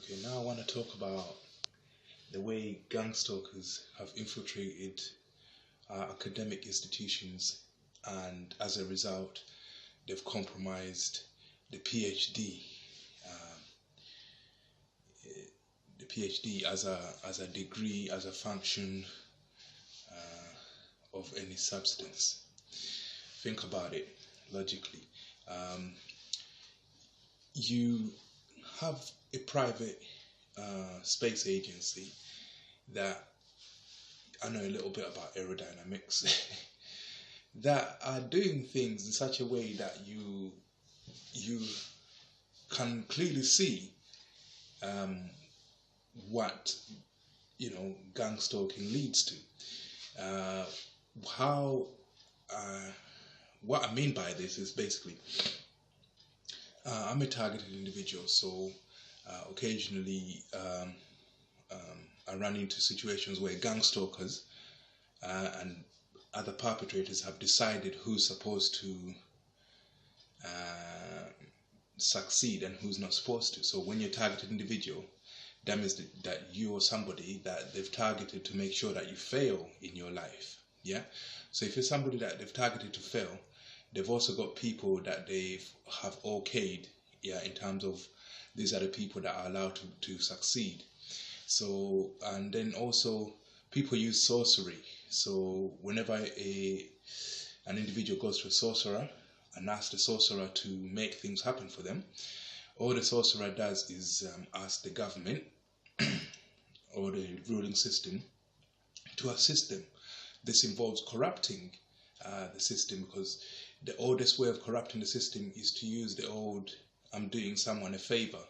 Okay, now I want to talk about the way gang stalkers have infiltrated academic institutions, and as a result, they've compromised the PhD, as a degree, as a function of any substance. Think about it logically. You have a private space agency that, I know a little bit about aerodynamics, that are doing things in such a way that you can clearly see what gang stalking leads to. What I mean by this is basically, I'm a targeted individual, so occasionally I run into situations where gang stalkers and other perpetrators have decided who's supposed to succeed and who's not supposed to. So when you're a targeted individual, that means that you or somebody that they've targeted to make sure that you fail in your life. Yeah. So if you're somebody that they've targeted to fail, they've also got people that they have okayed, in terms of these are the people that are allowed to succeed. So, and then also people use sorcery. So whenever an individual goes to a sorcerer and asks the sorcerer to make things happen for them, all the sorcerer does is ask the government or the ruling system to assist them. This involves corrupting the system, because the oldest way of corrupting the system is to use the old "I'm doing someone a favor"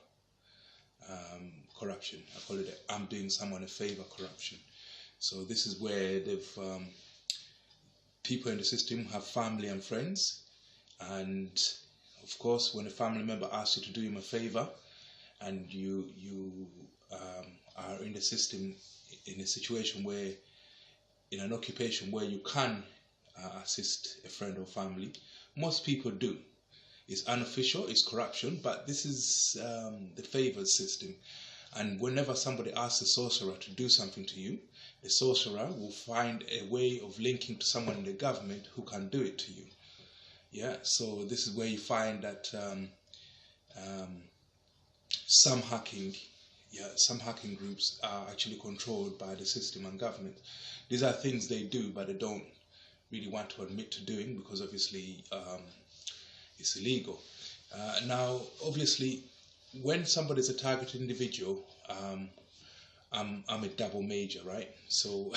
corruption. I call it "I'm doing someone a favor" corruption. So this is where people in the system have family and friends, and of course when a family member asks you to do him a favor, and you are in the system in a situation where, in an occupation where you can assist a friend or family, most people do. It's unofficial, it's corruption, but this is the favored system. And whenever somebody asks the sorcerer to do something to you, the sorcerer will find a way of linking to someone in the government who can do it to you. Yeah, so this is where you find that some hacking groups are actually controlled by the system and government. These are things they do, but they don't really want to admit to doing, because obviously it's illegal. Now, obviously, when somebody's a targeted individual, I'm a double major, right? So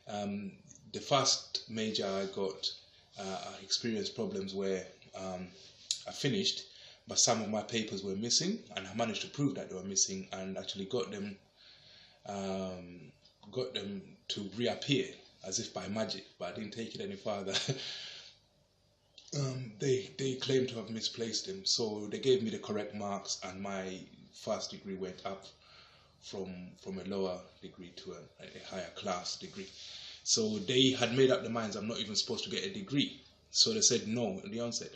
the first major I got, I experienced problems where I finished, but some of my papers were missing, and I managed to prove that they were missing, and actually got them to reappear as if by magic. But I didn't take it any further. They claimed to have misplaced them, so they gave me the correct marks, and my first degree went up from a lower degree to a higher class degree. So they had made up their minds I'm not even supposed to get a degree, so they said no at the onset.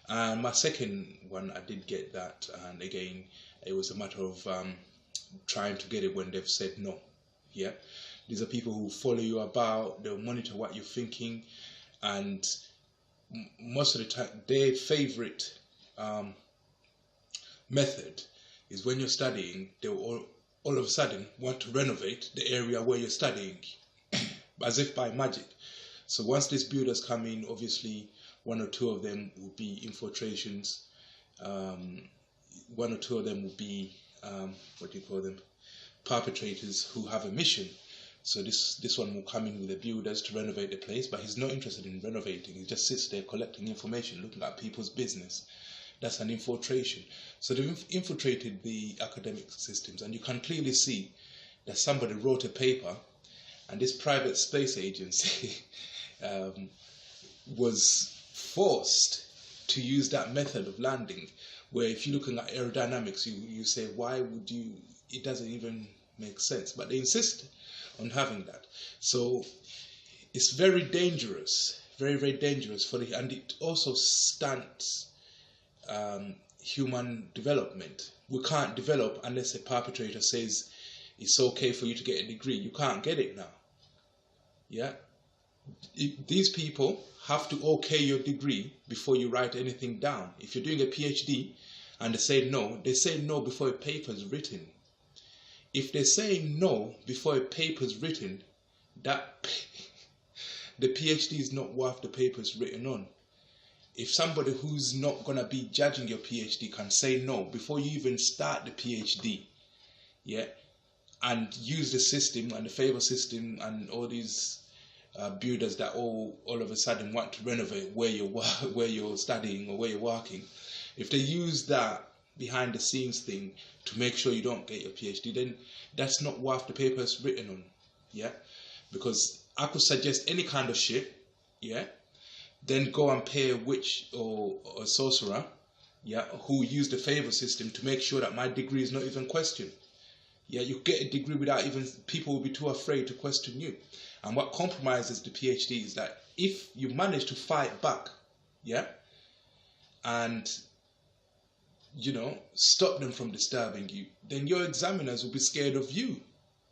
And my second one, I did get that, and again it was a matter of trying to get it when they've said no. Yeah, these are people who follow you about, they'll monitor what you're thinking, and most of the time their favorite method is when you're studying, they'll all of a sudden want to renovate the area where you're studying as if by magic. So once these builders come in, obviously one or two of them will be infiltrations, one or two of them will be perpetrators who have a mission. So this one will come in with the builders to renovate the place, but he's not interested in renovating. He just sits there collecting information, looking at people's business. That's an infiltration. So they've infiltrated the academic systems, and you can clearly see that somebody wrote a paper, and this private space agency was forced to use that method of landing, where if you're looking at aerodynamics, you say, why would you, it doesn't even make sense, but they insist on having that. So it's very dangerous, very, very dangerous and it also stunts human development. We can't develop unless a perpetrator says it's okay for you to get a degree. You can't get it now. Yeah, these people have to okay your degree before you write anything down. If you're doing a PhD and they say no before a paper is written. If they say no before a paper is written, that the PhD is not worth the paper it's written on. If somebody who's not going to be judging your PhD can say no before you even start the PhD, yeah, and use the system and the favor system and all these builders that all of a sudden want to renovate where you're studying or where you're working, if they use that behind the scenes thing to make sure you don't get your PhD, then that's not worth the paper it's written on, yeah, because I could suggest any kind of shit, yeah, then go and pay a witch or a sorcerer, yeah, who used the favor system to make sure that my degree is not even questioned. Yeah, you get a degree without even, people will be too afraid to question you. And what compromises the PhD is that if you manage to fight back, yeah, and, you know, stop them from disturbing you, then your examiners will be scared of you.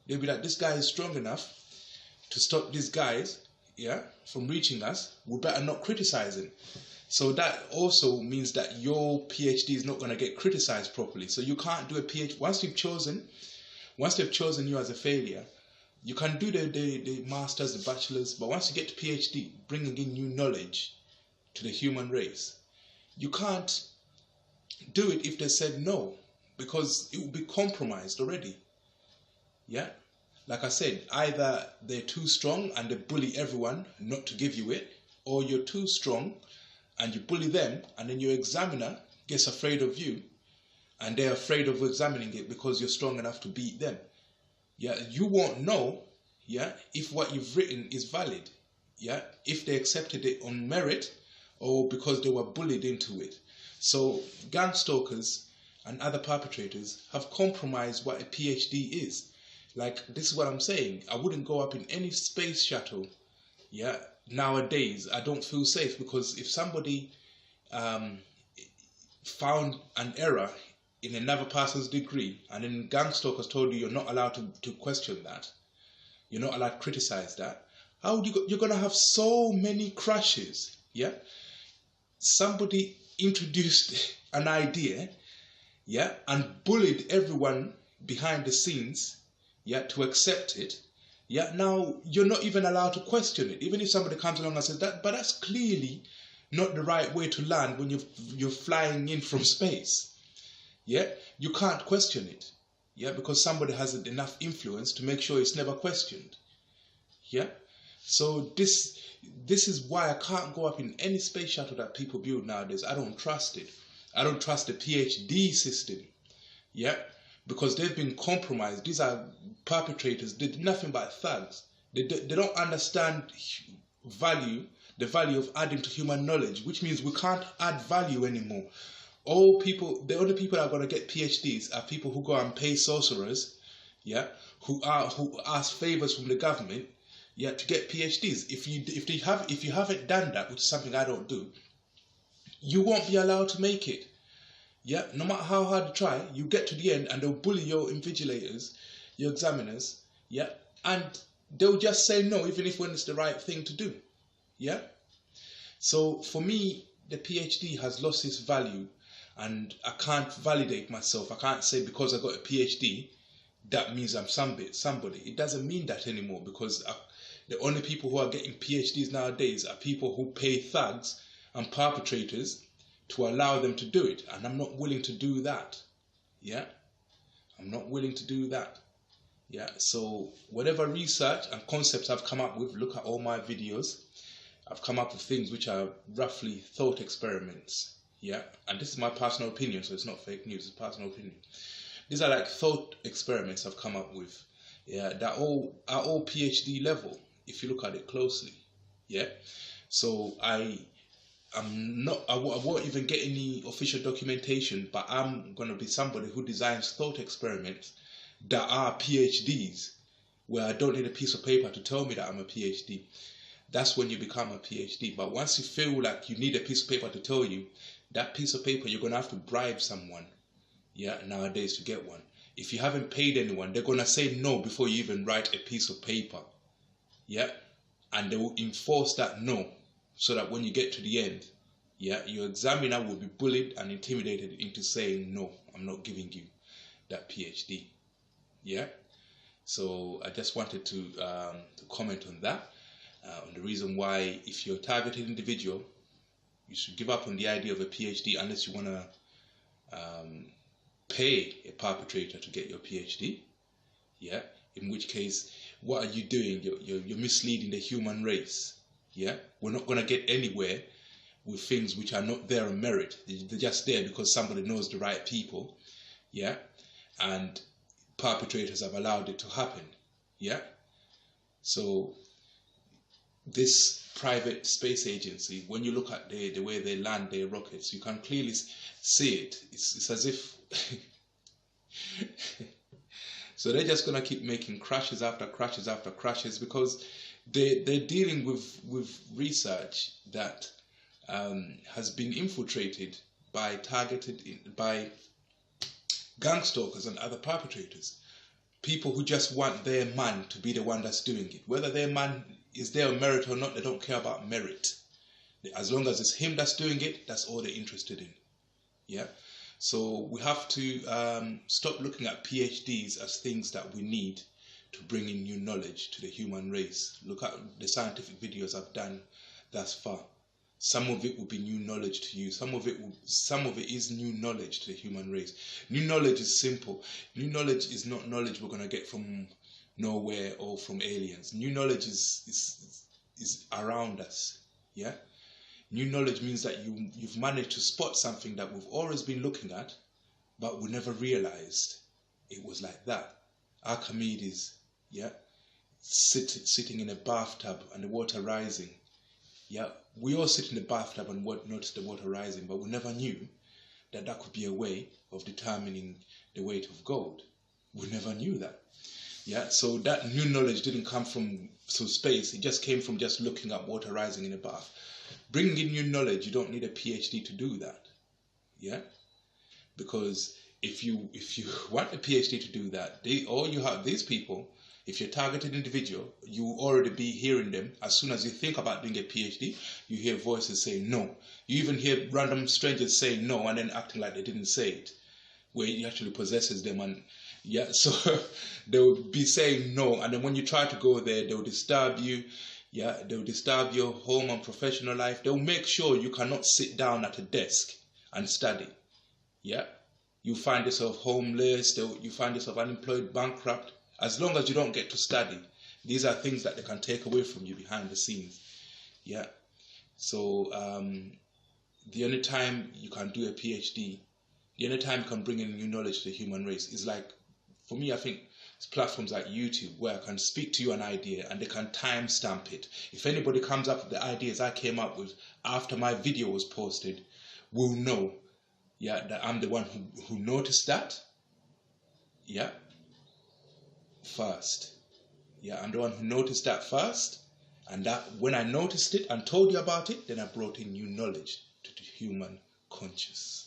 They'll be like, this guy is strong enough to stop these guys, yeah, from reaching us. We better not criticize him. So that also means that your PhD is not going to get criticized properly. So you can't do a PhD. Once they've chosen you as a failure, you can do the masters, the bachelors, but once you get to PhD, bringing in new knowledge to the human race, you can't do it if they said no, because it will be compromised already. Yeah? Like I said, either they're too strong and they bully everyone not to give you it, or you're too strong and you bully them, and then your examiner gets afraid of you and they're afraid of examining it because you're strong enough to beat them. Yeah, you won't know, yeah, if what you've written is valid, yeah, if they accepted it on merit or because they were bullied into it. So gang stalkers and other perpetrators have compromised what a PhD is. Like, this is what I'm saying. I wouldn't go up in any space shuttle, yeah, nowadays. I don't feel safe, because if somebody found an error in another person's degree, and then gang stalkers told you you're not allowed to question that, you're not allowed to criticize that, how would you're going to have so many crashes, yeah? Somebody introduced an idea, yeah, and bullied everyone behind the scenes, yeah, to accept it, yeah. Now you're not even allowed to question it, even if somebody comes along and says that, but that's clearly not the right way to land when you're flying in from space. Yeah, you can't question it, yeah, because somebody has enough influence to make sure it's never questioned. Yeah, so this is why I can't go up in any space shuttle that people build nowadays. I don't trust it. I don't trust the PhD system. Yeah, because they've been compromised. These are perpetrators. They're nothing but thugs. They don't understand the value of adding to human knowledge, which means we can't add value anymore. The only people that are going to get PhDs are people who go and pay sorcerers, yeah, who ask favors from the government, yeah, to get PhDs. If you haven't done that, which is something I don't do, you won't be allowed to make it. Yeah, no matter how hard you try, you get to the end and they'll bully your invigilators, your examiners, yeah, and they'll just say no, even if when it's the right thing to do. Yeah. So for me, the PhD has lost its value. And I can't validate myself. I can't say because I got a PhD, that means I'm somebody. It doesn't mean that anymore, because the only people who are getting PhDs nowadays are people who pay thugs and perpetrators to allow them to do it. And I'm not willing to do that. Yeah? I'm not willing to do that. Yeah? So whatever research and concepts I've come up with, look at all my videos. I've come up with things which are roughly thought experiments. Yeah, and this is my personal opinion, so it's not fake news, it's personal opinion. These are like thought experiments I've come up with, yeah, that are all PhD level, if you look at it closely, yeah. So I won't even get any official documentation, but I'm going to be somebody who designs thought experiments that are PhDs, where I don't need a piece of paper to tell me that I'm a PhD. That's when you become a PhD. But once you feel like you need a piece of paper to tell you that piece of paper, you're going to have to bribe someone, yeah, nowadays to get one. If you haven't paid anyone, they're going to say no before you even write a piece of paper, yeah, and they will enforce that no, so that when you get to the end, yeah, your examiner will be bullied and intimidated into saying, no, I'm not giving you that PhD, yeah. So I just wanted to comment on that, on the reason why if you're a targeted individual, you should give up on the idea of a PhD unless you want to pay a perpetrator to get your PhD, yeah. In which case, what are you doing? You're misleading the human race, yeah. We're not going to get anywhere with things which are not there on merit. They're just there because somebody knows the right people, yeah, and perpetrators have allowed it to happen, yeah. So this private space agency, when you look at the way they land their rockets, you can clearly see it. It's as if so they're just going to keep making crashes after crashes after crashes, because they're dealing with research that has been infiltrated by gang stalkers and other perpetrators, people who just want their man to be the one that's doing it. Whether their man is there on merit or not, they don't care about merit. As long as it's him that's doing it, that's all they're interested in, yeah. So we have to stop looking at PhDs as things that we need to bring in new knowledge to the human race. Look at the scientific videos I've done thus far. Some of it will be new knowledge to you. Some of it is new knowledge to the human race. New knowledge is simple. New knowledge is not knowledge we're going to get from nowhere or from aliens. New knowledge is around us, yeah. New knowledge means that you've managed to spot something that we've always been looking at, but we never realized it was like that. Archimedes, yeah, sitting in a bathtub and the water rising. Yeah, we all sit in the bathtub and notice the water rising, but we never knew that that could be a way of determining the weight of gold. We never knew that. Yeah, so that new knowledge didn't come from space. It just came from just looking at water rising in a bath. Bringing in new knowledge, you don't need a PhD to do that. Yeah, because if you want a PhD to do that, all you have, these people, if you're a targeted individual, you will already be hearing them. As soon as you think about doing a PhD, you hear voices saying no. You even hear random strangers saying no and then acting like they didn't say it, where it actually possesses them. And yeah, so they will be saying no, and then when you try to go there, they'll disturb you. Yeah, they'll disturb your home and professional life. They'll make sure you cannot sit down at a desk and study. Yeah, you find yourself homeless. You find yourself unemployed, bankrupt. As long as you don't get to study, these are things that they can take away from you behind the scenes. Yeah. So the only time you can do a PhD, the only time you can bring in new knowledge to the human race is like, for me, I think it's platforms like YouTube where I can speak to you an idea and they can timestamp it. If anybody comes up with the ideas I came up with after my video was posted, will know, yeah, that I'm the one who noticed that. Yeah. First. Yeah, I'm the one who noticed that first, and that when I noticed it and told you about it, then I brought in new knowledge to the human conscious.